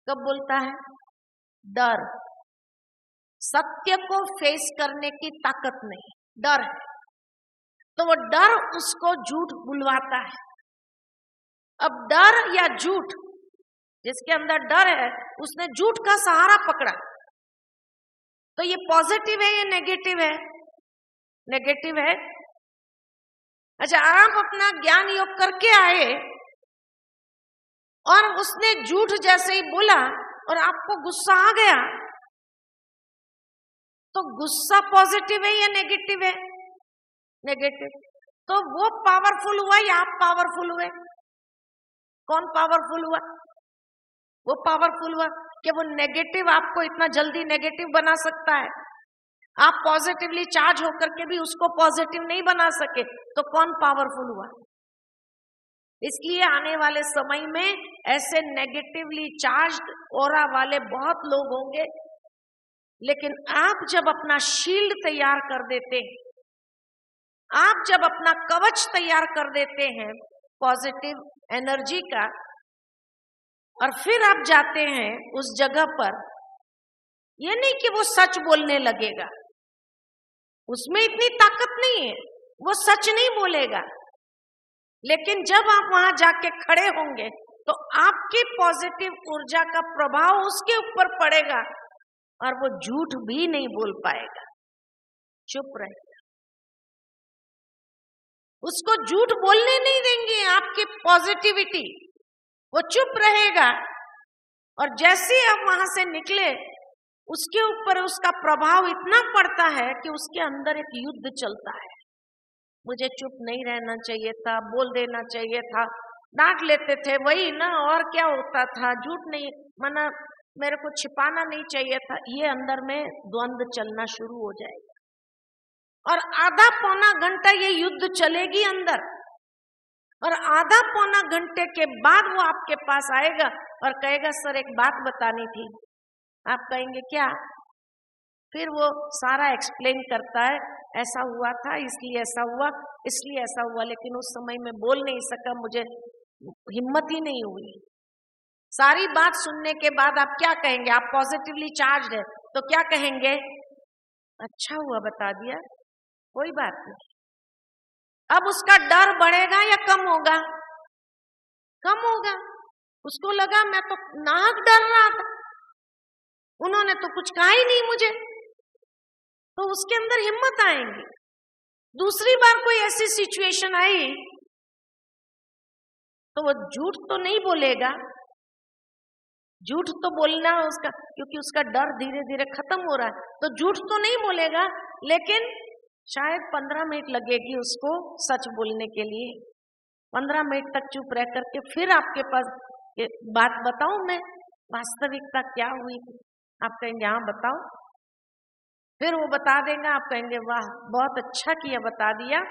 कब बोलता है? डर। सत्य को फेस करने की ताकत नहीं, डर है, तो वो डर उसको झूठ बुलवाता है। अब डर या झूठ, जिसके अंदर डर है उसने झूठ का सहारा पकड़ा, तो ये पॉजिटिव है या नेगेटिव है? नेगेटिव है। अच्छा, आप अपना ज्ञान योग करके आए और उसने झूठ जैसे ही बोला और आपको गुस्सा आ गया, तो गुस्सा पॉजिटिव है या नेगेटिव है? नेगेटिव। तो वो पावरफुल हुआ या आप पावरफुल हुए? कौन पावरफुल हुआ? वो पावरफुल हुआ कि वो नेगेटिव आपको इतना जल्दी नेगेटिव बना सकता है। आप पॉजिटिवली चार्ज होकर के भी उसको पॉजिटिव नहीं बना सके, तो कौन पावरफुल हुआ? इसलिए आने वाले समय में ऐसे नेगेटिवली चार्ज्ड ऑरा वाले बहुत लोग होंगे, लेकिन आप जब अपना शील्ड तैयार कर देते हैं, आप जब अपना कवच तैयार कर देते हैं पॉजिटिव एनर्जी का, और फिर आप जाते हैं उस जगह पर, ये नहीं कि वो सच बोलने लगेगा, उसमें इतनी ताकत नहीं है, वो सच नहीं बोलेगा, लेकिन जब आप वहां जाके खड़े होंगे तो आपकी पॉजिटिव ऊर्जा का प्रभाव उसके ऊपर पड़ेगा और वो झूठ भी नहीं बोल पाएगा, चुप रहेगा। उसको झूठ बोलने नहीं देंगे आपकी पॉजिटिविटी, वो चुप रहेगा। और जैसे आप वहां से निकले, उसके ऊपर उसका प्रभाव इतना पड़ता है कि उसके अंदर एक युद्ध चलता है। मुझे चुप नहीं रहना चाहिए था, बोल देना चाहिए था, डांट लेते थे वही ना, और क्या होता था, झूठ नहीं मना, मेरे को छिपाना नहीं चाहिए था। ये अंदर में द्वंद्व चलना शुरू हो जाएगा और आधा पौना घंटा ये युद्ध चलेगी अंदर, और आधा पौना घंटे के बाद वो आपके पास आएगा और कहेगा सर एक बात बतानी थी। आप कहेंगे क्या? फिर वो सारा एक्सप्लेन करता है, ऐसा हुआ था, इसलिए ऐसा हुआ, इसलिए ऐसा हुआ, लेकिन उस समय में बोल नहीं सका, मुझे हिम्मत ही नहीं हुई। सारी बात सुनने के बाद आप क्या कहेंगे? आप पॉजिटिवली चार्ज्ड है तो क्या कहेंगे? अच्छा हुआ बता दिया, कोई बात नहीं। अब उसका डर बढ़ेगा या कम होगा? कम होगा। उसको लगा मैं तो नाहक डर रहा था, उन्होंने तो कुछ कहा ही नहीं मुझे, तो उसके अंदर हिम्मत आएंगी। दूसरी बार कोई ऐसी सिचुएशन आई तो वो झूठ तो नहीं बोलेगा, झूठ तो बोलना उसका, क्योंकि उसका डर धीरे धीरे खत्म हो रहा है, तो झूठ तो नहीं बोलेगा, लेकिन शायद 15 मिनट लगेगी उसको सच बोलने के लिए। 15 मिनट तक चुप रह करके फिर आपके पास बात बताऊं मैं, वास्तविकता क्या हुई, आप कहेंगे हाँ बताओ, फिर वो बता देगा, आप कहेंगे वाह बहुत अच्छा किया बता दिया,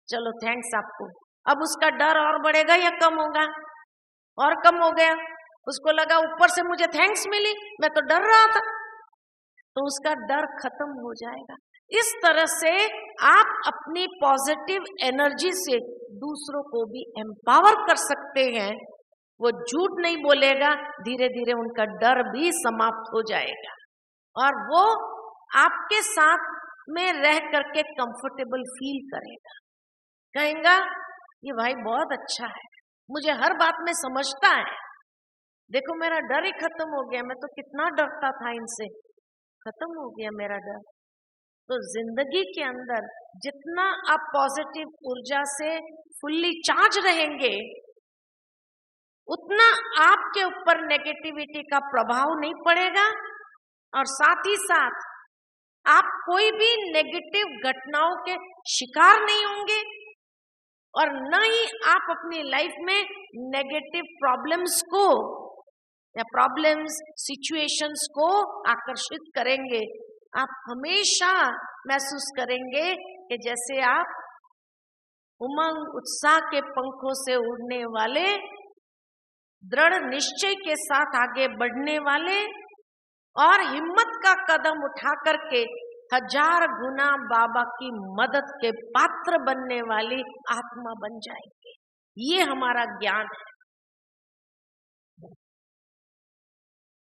चलो थैंक्स आपको। अब उसका डर और बढ़ेगा या कम होगा? और कम हो गया। उसको लगा ऊपर से मुझे थैंक्स मिली, मैं तो डर रहा था, तो उसका डर खत्म हो जाएगा। इस तरह से आप अपनी पॉजिटिव एनर्जी से दूसरों को भी एम्पावर कर सकते हैं। वो झूठ नहीं बोलेगा, धीरे धीरे उनका डर भी समाप्त हो जाएगा और वो आपके साथ में रह करके कंफर्टेबल फील करेगा, कहेगा ये भाई बहुत अच्छा है, मुझे हर बात में समझता है, देखो मेरा डर ही खत्म हो गया, मैं तो कितना डरता था इनसे, खत्म हो गया मेरा डर। तो जिंदगी के अंदर जितना आप पॉजिटिव ऊर्जा से फुल्ली चार्ज रहेंगे, उतना आपके ऊपर नेगेटिविटी का प्रभाव नहीं पड़ेगा और साथ ही साथ आप कोई भी नेगेटिव घटनाओं के शिकार नहीं होंगे और न ही आप अपनी लाइफ में नेगेटिव प्रॉब्लम्स को या प्रॉब्लम्स सिचुएशंस को आकर्षित करेंगे। आप हमेशा महसूस करेंगे कि जैसे आप उमंग उत्साह के पंखों से उड़ने वाले, दृढ़ निश्चय के साथ आगे बढ़ने वाले और हिम्मत का कदम उठा करके 1000 गुना बाबा की मदद के पात्र बनने वाली आत्मा बन जाएंगे। ये हमारा ज्ञान है।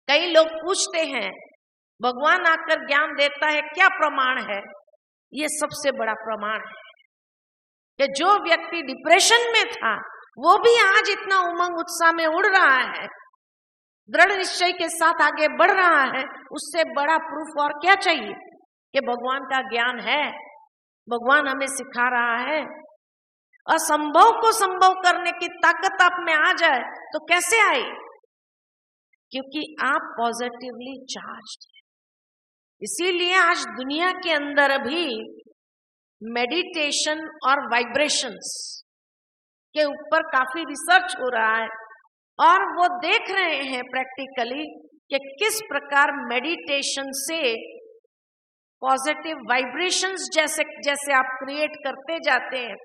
कई लोग पूछते हैं भगवान आकर ज्ञान देता है, क्या प्रमाण है? ये सबसे बड़ा प्रमाण है कि जो व्यक्ति डिप्रेशन में था वो भी आज इतना उमंग उत्साह में उड़ रहा है, दृढ़ निश्चय के साथ आगे बढ़ रहा है। उससे बड़ा प्रूफ और क्या चाहिए कि भगवान का ज्ञान है, भगवान हमें सिखा रहा है। असंभव को संभव करने की ताकत आप में आ जाए तो कैसे आए? क्योंकि आप पॉजिटिवली चार्ज्ड हैं। इसीलिए आज दुनिया के अंदर अभी मेडिटेशन और वाइब्रेशंस के ऊपर काफी रिसर्च हो रहा है और वो देख रहे हैं प्रैक्टिकली कि किस प्रकार मेडिटेशन से पॉजिटिव वाइब्रेशंस जैसे जैसे आप क्रिएट करते जाते हैं,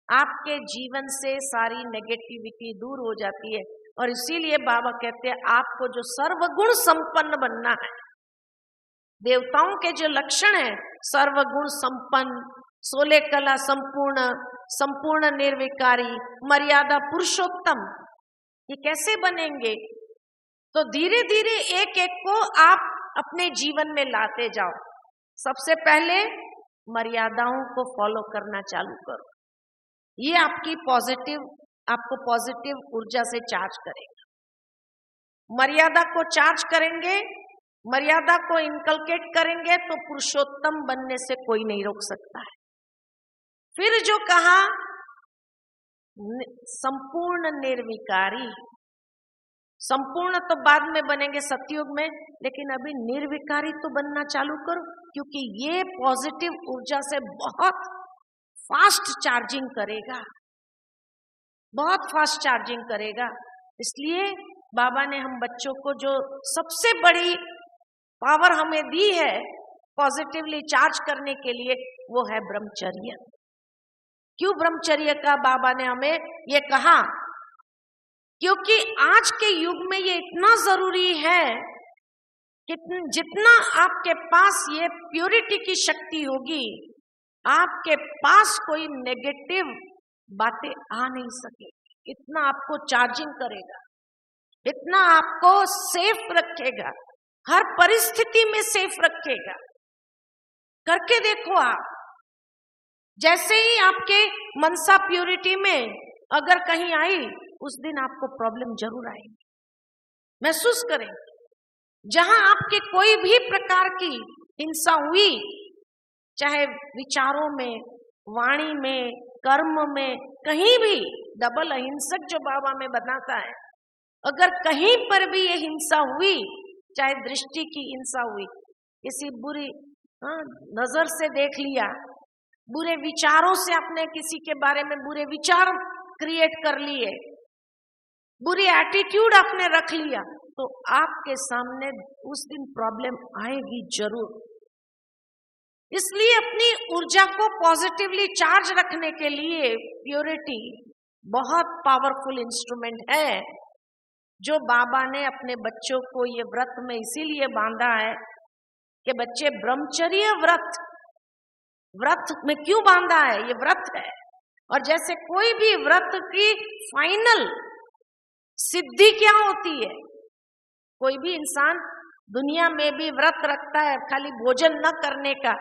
आपके जीवन से सारी नेगेटिविटी दूर हो जाती है। और इसीलिए बाबा कहते हैं आपको जो सर्वगुण संपन्न बनना है, देवताओं के जो लक्षण है सर्वगुण संपन्न, 16 कला संपूर्ण, संपूर्ण निर्विकारी, मर्यादा पुरुषोत्तम, ये कैसे बनेंगे? तो धीरे धीरे एक एक को आप अपने जीवन में लाते जाओ। सबसे पहले मर्यादाओं को फॉलो करना चालू करो। ये आपको पॉजिटिव ऊर्जा से चार्ज करेगा। मर्यादा को चार्ज करेंगे, मर्यादा को इनकलकेट करेंगे तो पुरुषोत्तम बनने से कोई नहीं रोक सकता है। फिर जो कहा संपूर्ण निर्विकारी, संपूर्ण तो बाद में बनेंगे सतयुग में, लेकिन अभी निर्विकारी तो बनना चालू करो, क्योंकि ये पॉजिटिव ऊर्जा से बहुत फास्ट चार्जिंग करेगा, बहुत फास्ट चार्जिंग करेगा। इसलिए बाबा ने हम बच्चों को जो सबसे बड़ी पावर हमें दी है पॉजिटिवली चार्ज करने के लिए, वो है ब्रह्मचर्य। क्यों ब्रह्मचर्य का बाबा ने हमें ये कहा? क्योंकि आज के युग में ये इतना जरूरी है कि जितना आपके पास ये प्योरिटी की शक्ति होगी, आपके पास कोई नेगेटिव बातें आ नहीं सके। इतना आपको चार्जिंग करेगा, इतना आपको सेफ रखेगा, हर परिस्थिति में सेफ रखेगा। करके देखो आप, जैसे ही आपके मनसा प्योरिटी में अगर कहीं आई, उस दिन आपको प्रॉब्लम जरूर आएगी। महसूस करें। जहां आपके कोई भी प्रकार की हिंसा हुई, चाहे विचारों में, वाणी में, कर्म में, कहीं भी, डबल अहिंसक जो बाबा में बताता है, अगर कहीं पर भी ये हिंसा हुई, चाहे दृष्टि की हिंसा हुई, किसी बुरी नजर से देख लिया, बुरे विचारों से आपने किसी के बारे में बुरे विचार क्रिएट कर लिए, बुरी एटीट्यूड आपने रख लिया, तो आपके सामने उस दिन प्रॉब्लम आएगी जरूर। इसलिए अपनी ऊर्जा को पॉजिटिवली चार्ज रखने के लिए प्योरिटी बहुत पावरफुल इंस्ट्रूमेंट है, जो बाबा ने अपने बच्चों को ये व्रत में इसीलिए बांधा है कि बच्चे ब्रह्मचर्य व्रत में क्यों बांधा है, ये व्रत है। और जैसे कोई भी व्रत की फाइनल सिद्धि क्या होती है, कोई भी इंसान दुनिया में भी व्रत रखता है, खाली भोजन न करने का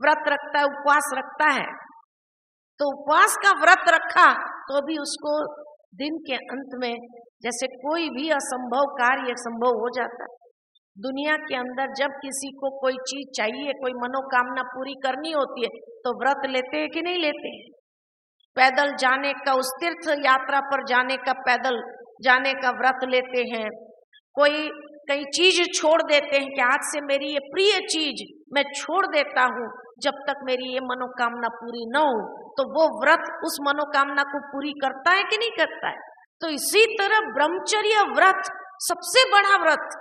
व्रत रखता है, उपवास रखता है, तो उपवास का व्रत रखा तो भी उसको दिन के अंत में जैसे कोई भी असंभव कार्य संभव हो जाता है। दुनिया के अंदर जब किसी को कोई चीज चाहिए, कोई मनोकामना पूरी करनी होती है, तो व्रत लेते हैं कि नहीं लेते हैं? पैदल जाने का, उस तीर्थ यात्रा पर जाने का, पैदल जाने का व्रत लेते हैं। कोई कई चीज छोड़ देते हैं कि आज से मेरी ये प्रिय चीज मैं छोड़ देता हूँ जब तक मेरी ये मनोकामना पूरी न हो, तो वो व्रत उस मनोकामना को पूरी करता है कि नहीं करता है? तो इसी तरह ब्रह्मचर्य व्रत सबसे बड़ा व्रत,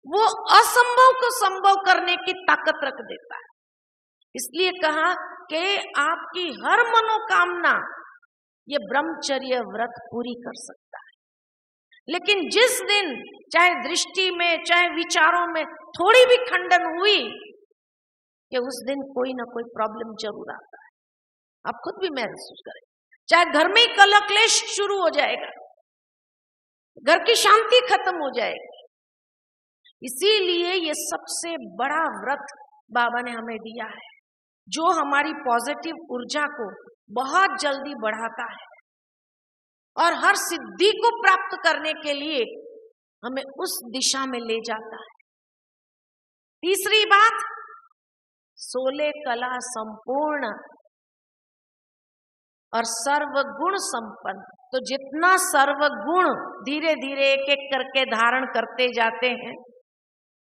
वो असंभव को संभव करने की ताकत रख देता है। इसलिए कहा कि आपकी हर मनोकामना ये ब्रह्मचर्य व्रत पूरी कर सकता है। लेकिन जिस दिन चाहे दृष्टि में, चाहे विचारों में थोड़ी भी खंडन हुई, कि उस दिन कोई ना कोई प्रॉब्लम जरूर आता है। आप खुद भी महसूस करें, चाहे घर में ही कलह क्लेश शुरू हो जाएगा, घर की शांति खत्म हो जाएगी। इसीलिए ये सबसे बड़ा व्रत बाबा ने हमें दिया है, जो हमारी पॉजिटिव ऊर्जा को बहुत जल्दी बढ़ाता है और हर सिद्धि को प्राप्त करने के लिए हमें उस दिशा में ले जाता है। तीसरी बात, 16 कला संपूर्ण और सर्वगुण संपन्न। तो जितना सर्वगुण धीरे धीरे एक एक करके धारण करते जाते हैं,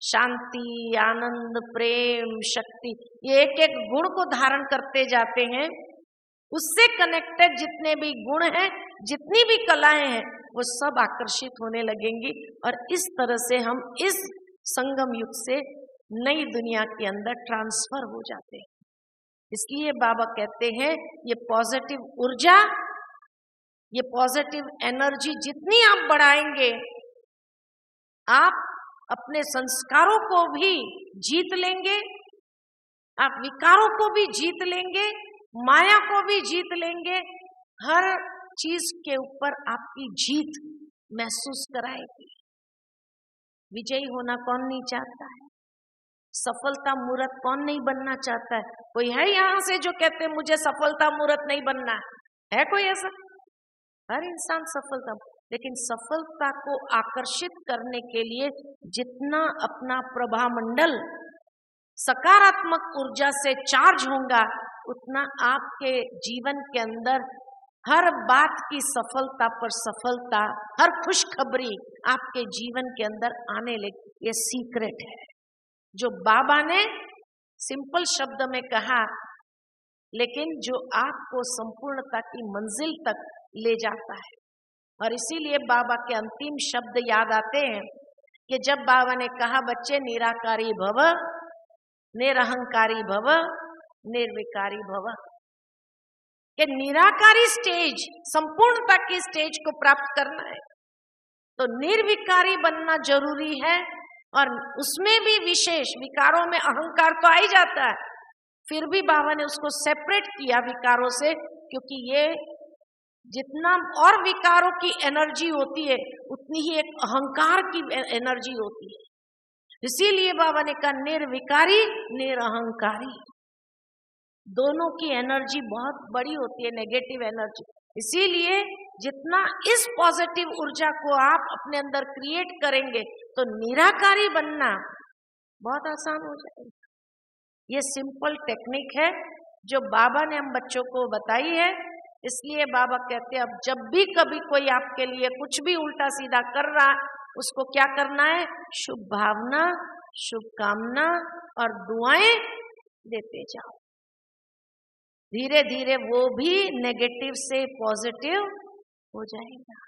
शांति, आनंद, प्रेम, शक्ति, ये एक एक गुण को धारण करते जाते हैं, उससे कनेक्टेड जितने भी गुण हैं, जितनी भी कलाएं हैं, वो सब आकर्षित होने लगेंगी और इस तरह से हम इस संगम युग से नई दुनिया के अंदर ट्रांसफर हो जाते हैं। इसलिए बाबा कहते हैं ये पॉजिटिव ऊर्जा, ये पॉजिटिव एनर्जी जितनी आप बढ़ाएंगे, आप अपने संस्कारों को भी जीत लेंगे, आप विकारों को भी जीत लेंगे, माया को भी जीत लेंगे। हर चीज के ऊपर आपकी जीत महसूस कराएगी। विजयी होना कौन नहीं चाहता है? सफलता मूर्त कौन नहीं बनना चाहता है? कोई है यहाँ से जो कहते हैं मुझे सफलता मूर्त नहीं बनना है? कोई ऐसा? हर इंसान सफलता, लेकिन सफलता को आकर्षित करने के लिए जितना अपना प्रभामंडल सकारात्मक ऊर्जा से चार्ज होगा, उतना आपके जीवन के अंदर हर बात की सफलता पर सफलता, हर खुशखबरी आपके जीवन के अंदर आने लगी। ये सीक्रेट है जो बाबा ने सिंपल शब्द में कहा, लेकिन जो आपको संपूर्णता की मंजिल तक ले जाता है। और इसीलिए बाबा के अंतिम शब्द याद आते हैं कि जब बाबा ने कहा बच्चे निराकारी भव, निरहंकारी भव, निर्विकारी भव, कि निराकारी स्टेज, संपूर्णता की स्टेज को प्राप्त करना है तो निर्विकारी बनना जरूरी है। और उसमें भी विशेष विकारों में अहंकार तो आ ही जाता है, फिर भी बाबा ने उसको सेपरेट किया विकारों से, क्योंकि ये जितना और विकारों की एनर्जी होती है उतनी ही एक अहंकार की एनर्जी होती है। इसीलिए बाबा ने कहा निर्विकारी निरअहंकारी, दोनों की एनर्जी बहुत बड़ी होती है, नेगेटिव एनर्जी। इसीलिए जितना इस पॉजिटिव ऊर्जा को आप अपने अंदर क्रिएट करेंगे तो निराकारी बनना बहुत आसान हो जाएगा। ये सिंपल टेक्निक है जो बाबा ने हम बच्चों को बताई है। इसलिए बाबा कहते हैं अब जब भी कभी कोई आपके लिए कुछ भी उल्टा सीधा कर रहा, उसको क्या करना है? शुभ भावना, शुभकामना और दुआएं देते जाओ। धीरे धीरे वो भी नेगेटिव से पॉजिटिव हो जाएगा।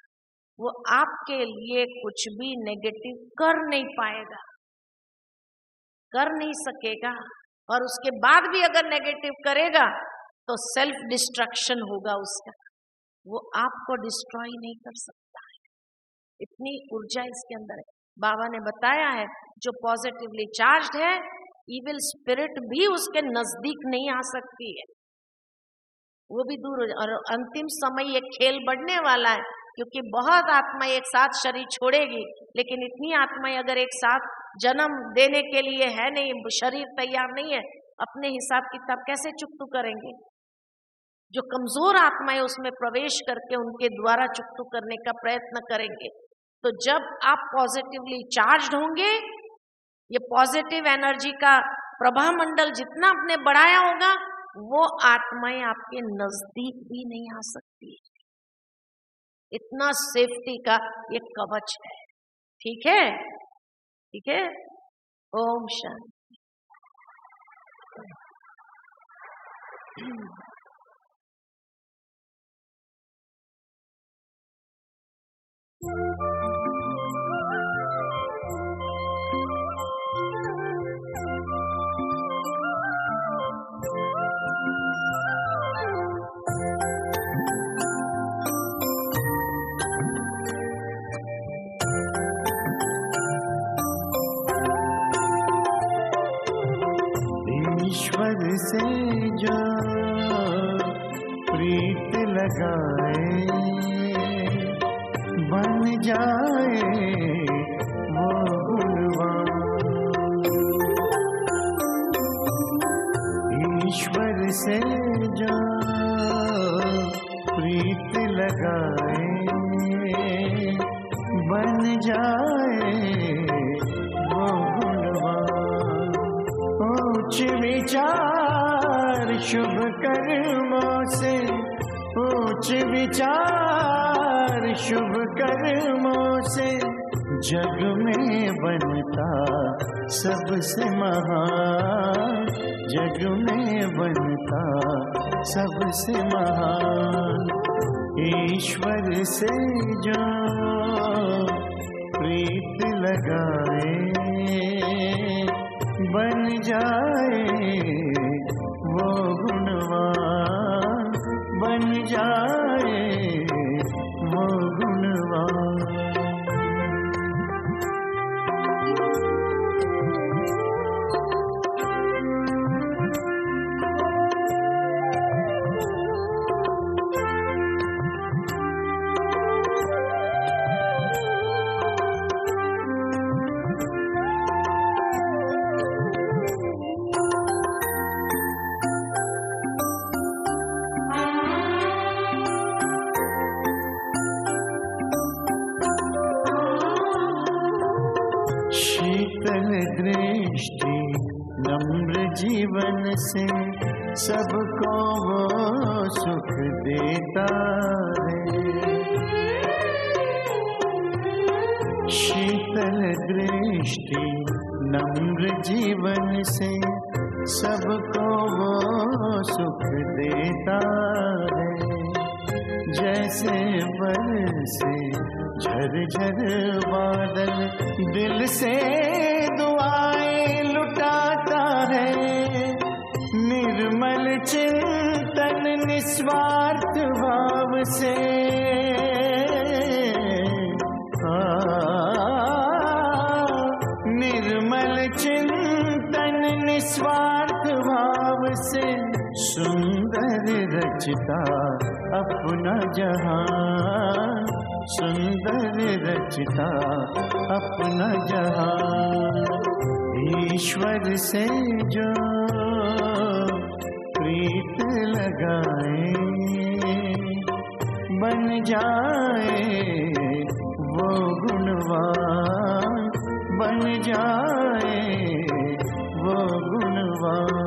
वो आपके लिए कुछ भी नेगेटिव कर नहीं पाएगा, कर नहीं सकेगा। और उसके बाद भी अगर नेगेटिव करेगा तो सेल्फ डिस्ट्रक्शन होगा उसका, वो आपको डिस्ट्रॉय नहीं कर सकता है। इतनी ऊर्जा इसके अंदर है। बाबा ने बताया है जो पॉजिटिवली चार्ज्ड है, इविल स्पिरिट भी उसके नजदीक नहीं आ सकती है, वो भी दूर हो जाए। और अंतिम समय ये खेल बढ़ने वाला है, क्योंकि बहुत आत्माएं एक साथ शरीर छोड़ेगी, लेकिन इतनी आत्माएं अगर एक साथ जन्म देने के लिए है नहीं, शरीर तैयार नहीं है, अपने हिसाब किताब कैसे चुकतू करेंगे? जो कमजोर आत्माएं उसमें प्रवेश करके उनके द्वारा चुकतू करने का प्रयत्न करेंगे। तो जब आप पॉजिटिवली चार्ज्ड होंगे, ये पॉजिटिव एनर्जी का प्रभा मंडल जितना आपने बढ़ाया होगा, वो आत्माएं आपके नजदीक भी नहीं आ सकती। इतना सेफ्टी का ये कवच है। ठीक है, ठीक है। ओम शांति। ईश्वर से जो प्रीत लगाए बन जाए वो गुणवान। ईश्वर से जो प्रीत लगाए बन जाए वो गुणवान। उच्च विचार शुभ कर्मों से, उच्च विचार शुभ कर्मों से जग में बनता सबसे महान, जग में बनता सबसे महान। ईश्वर से जो प्रीत लगाए बन जाए वो गुणवान, बन जाए वो गुणवान। शीतल दृष्टि नम्र जीवन से सबको वो सुख देता है। शीतल दृष्टि नम्र जीवन से सबको वो सुख देता है। जैसे बरसे झरझर बादल दिल से दुआएं लुटाता है। निर्मल चिंतन निस्वार्थ भाव से निर्मल चिंतन निस्वार्थ भाव से सुंदर रचता अपना जहान, सुंदर रचता अपना जहान। ईश्वर से जो प्रीत लगाए बन जाए वो गुणवान, बन जाए वो गुणवान।